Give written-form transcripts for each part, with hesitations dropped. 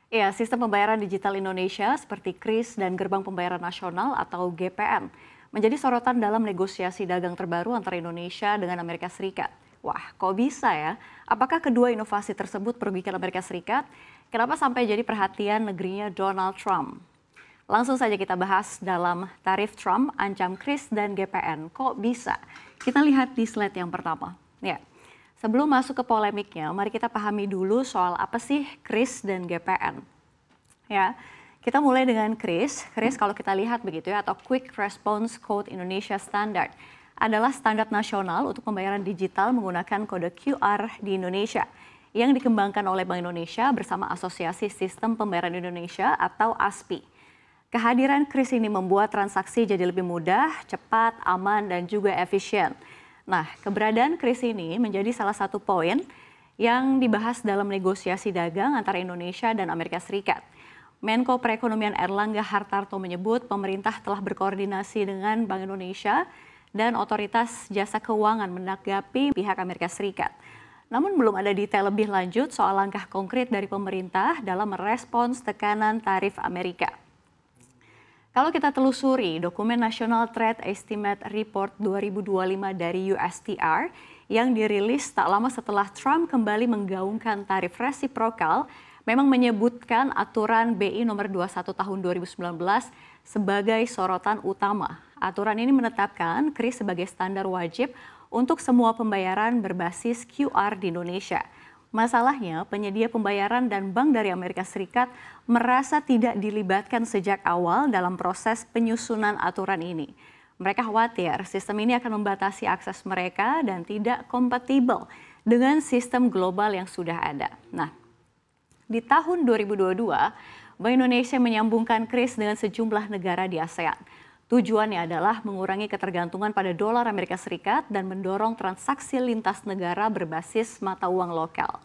Ya, sistem pembayaran digital Indonesia seperti KRIS dan Gerbang Pembayaran Nasional atau GPN menjadi sorotan dalam negosiasi dagang terbaru antara Indonesia dengan Amerika Serikat. Wah, kok bisa ya? Apakah kedua inovasi tersebut merugikan Amerika Serikat? Kenapa sampai jadi perhatian negerinya Donald Trump? Langsung saja kita bahas dalam tarif Trump, ancam KRIS dan GPN. Kok bisa? Kita lihat di slide yang pertama. Ya, sebelum masuk ke polemiknya, mari kita pahami dulu soal apa sih KRIS dan GPN. Ya, kita mulai dengan KRIS. KRIS kalau kita lihat begitu ya, atau Quick Response Code Indonesia Standard, adalah standar nasional untuk pembayaran digital menggunakan kode QR di Indonesia yang dikembangkan oleh Bank Indonesia bersama Asosiasi Sistem Pembayaran Indonesia atau ASPI. Kehadiran KRIS ini membuat transaksi jadi lebih mudah, cepat, aman, dan juga efisien. Nah, keberadaan KRIS ini menjadi salah satu poin yang dibahas dalam negosiasi dagang antara Indonesia dan Amerika Serikat. Menko Perekonomian Erlangga Hartarto menyebut pemerintah telah berkoordinasi dengan Bank Indonesia dan Otoritas Jasa Keuangan menanggapi pihak Amerika Serikat. Namun belum ada detail lebih lanjut soal langkah konkret dari pemerintah dalam merespons tekanan tarif Amerika. Kalau kita telusuri dokumen National Trade Estimate Report 2025 dari USTR yang dirilis tak lama setelah Trump kembali menggaungkan tarif resiprokal, memang menyebutkan aturan BI nomor 21 tahun 2019 sebagai sorotan utama. Aturan ini menetapkan KRIS sebagai standar wajib untuk semua pembayaran berbasis QR di Indonesia. Masalahnya, penyedia pembayaran dan bank dari Amerika Serikat merasa tidak dilibatkan sejak awal dalam proses penyusunan aturan ini. Mereka khawatir sistem ini akan membatasi akses mereka dan tidak kompatibel dengan sistem global yang sudah ada. Nah, di tahun 2022, Bank Indonesia menyambungkan KRIS dengan sejumlah negara di ASEAN. Tujuannya adalah mengurangi ketergantungan pada dolar Amerika Serikat dan mendorong transaksi lintas negara berbasis mata uang lokal.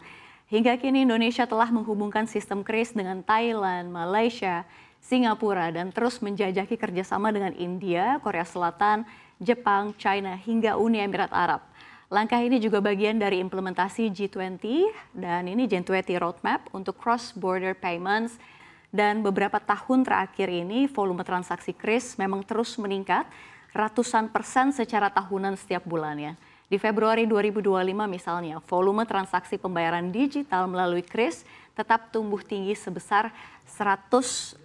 Hingga kini Indonesia telah menghubungkan sistem KRIS dengan Thailand, Malaysia, Singapura, dan terus menjajaki kerjasama dengan India, Korea Selatan, Jepang, China, hingga Uni Emirat Arab. Langkah ini juga bagian dari implementasi G20 dan ini G20 Roadmap untuk cross-border payments. Dan beberapa tahun terakhir ini volume transaksi KRIS memang terus meningkat ratusan persen secara tahunan setiap bulannya. Di Februari 2025 misalnya, volume transaksi pembayaran digital melalui KRIS tetap tumbuh tinggi sebesar 163,32%.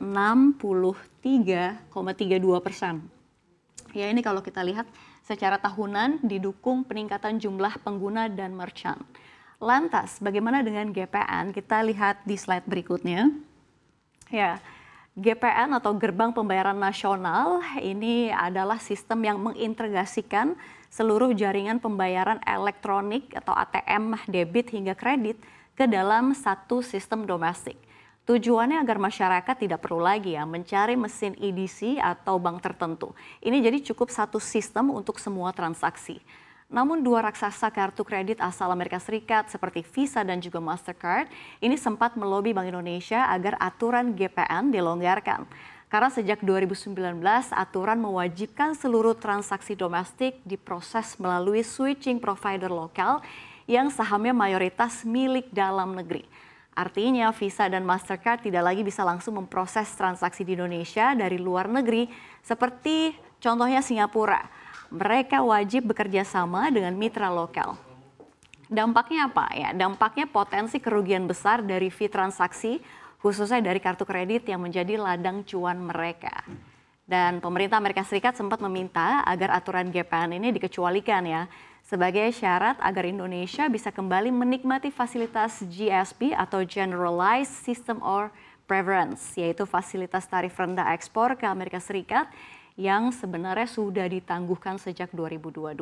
Ya, ini kalau kita lihat secara tahunan didukung peningkatan jumlah pengguna dan merchant. Lantas, bagaimana dengan GPN? Kita lihat di slide berikutnya. Ya, GPN atau Gerbang Pembayaran Nasional ini adalah sistem yang mengintegrasikan seluruh jaringan pembayaran elektronik atau ATM, debit hingga kredit ke dalam satu sistem domestik. Tujuannya agar masyarakat tidak perlu lagi mencari mesin EDC atau bank tertentu. Ini jadi cukup satu sistem untuk semua transaksi. Namun dua raksasa kartu kredit asal Amerika Serikat seperti Visa dan juga Mastercard ini sempat melobi Bank Indonesia agar aturan GPN dilonggarkan. Karena sejak 2019 aturan mewajibkan seluruh transaksi domestik diproses melalui switching provider lokal yang sahamnya mayoritas milik dalam negeri. Artinya Visa dan Mastercard tidak lagi bisa langsung memproses transaksi di Indonesia dari luar negeri seperti contohnya Singapura. Mereka wajib bekerja sama dengan mitra lokal. Dampaknya apa ya? Dampaknya potensi kerugian besar dari fee transaksi, khususnya dari kartu kredit yang menjadi ladang cuan mereka. Dan pemerintah Amerika Serikat sempat meminta agar aturan GPN ini dikecualikan ya, sebagai syarat agar Indonesia bisa kembali menikmati fasilitas GSP atau Generalized System or Preference, yaitu fasilitas tarif rendah ekspor ke Amerika Serikat yang sebenarnya sudah ditangguhkan sejak 2022.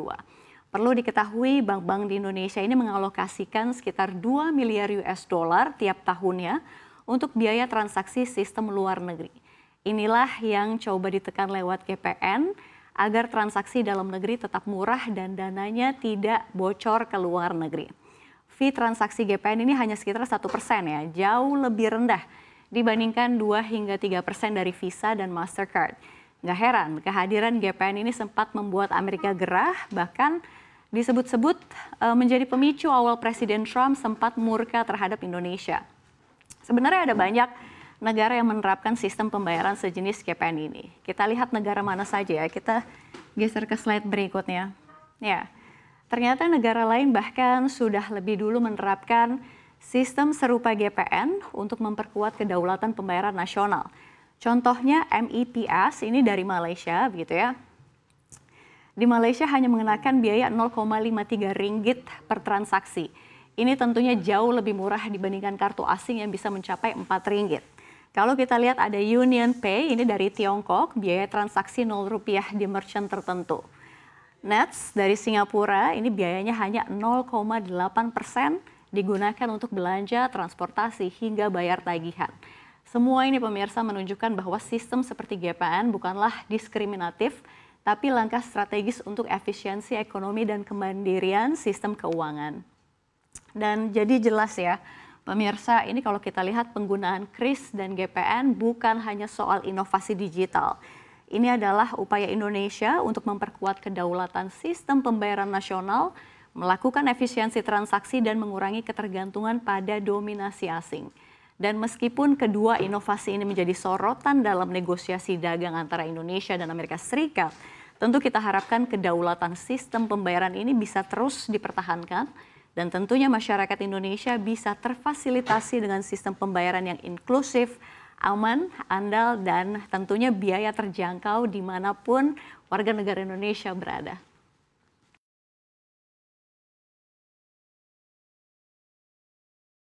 Perlu diketahui bank-bank di Indonesia ini mengalokasikan sekitar 2 miliar US dollar tiap tahunnya untuk biaya transaksi sistem luar negeri. Inilah yang coba ditekan lewat GPN agar transaksi dalam negeri tetap murah dan dananya tidak bocor ke luar negeri. Fee transaksi GPN ini hanya sekitar 1% ya, jauh lebih rendah dibandingkan 2 hingga 3% dari Visa dan Mastercard. Nggak heran, kehadiran GPN ini sempat membuat Amerika gerah, bahkan disebut-sebut menjadi pemicu awal Presiden Trump sempat murka terhadap Indonesia. Sebenarnya ada banyak negara yang menerapkan sistem pembayaran sejenis GPN ini. Kita lihat negara mana saja ya, kita geser ke slide berikutnya. Ya, ternyata negara lain bahkan sudah lebih dulu menerapkan sistem serupa GPN untuk memperkuat kedaulatan pembayaran nasional. Contohnya MEPS ini dari Malaysia begitu ya. Di Malaysia hanya mengenakan biaya 0,53 ringgit per transaksi. Ini tentunya jauh lebih murah dibandingkan kartu asing yang bisa mencapai 4 ringgit. Kalau kita lihat ada UnionPay, ini dari Tiongkok, biaya transaksi 0 rupiah di merchant tertentu. Nets dari Singapura, ini biayanya hanya 0,8% digunakan untuk belanja, transportasi, hingga bayar tagihan. Semua ini pemirsa menunjukkan bahwa sistem seperti GPN bukanlah diskriminatif, tapi langkah strategis untuk efisiensi ekonomi dan kemandirian sistem keuangan. Dan jadi jelas ya, pemirsa, ini kalau kita lihat penggunaan KRIS dan GPN bukan hanya soal inovasi digital. Ini adalah upaya Indonesia untuk memperkuat kedaulatan sistem pembayaran nasional, melakukan efisiensi transaksi dan mengurangi ketergantungan pada dominasi asing. Dan meskipun kedua inovasi ini menjadi sorotan dalam negosiasi dagang antara Indonesia dan Amerika Serikat, tentu kita harapkan kedaulatan sistem pembayaran ini bisa terus dipertahankan. Dan tentunya masyarakat Indonesia bisa terfasilitasi dengan sistem pembayaran yang inklusif, aman, andal, dan tentunya biaya terjangkau dimanapun warga negara Indonesia berada.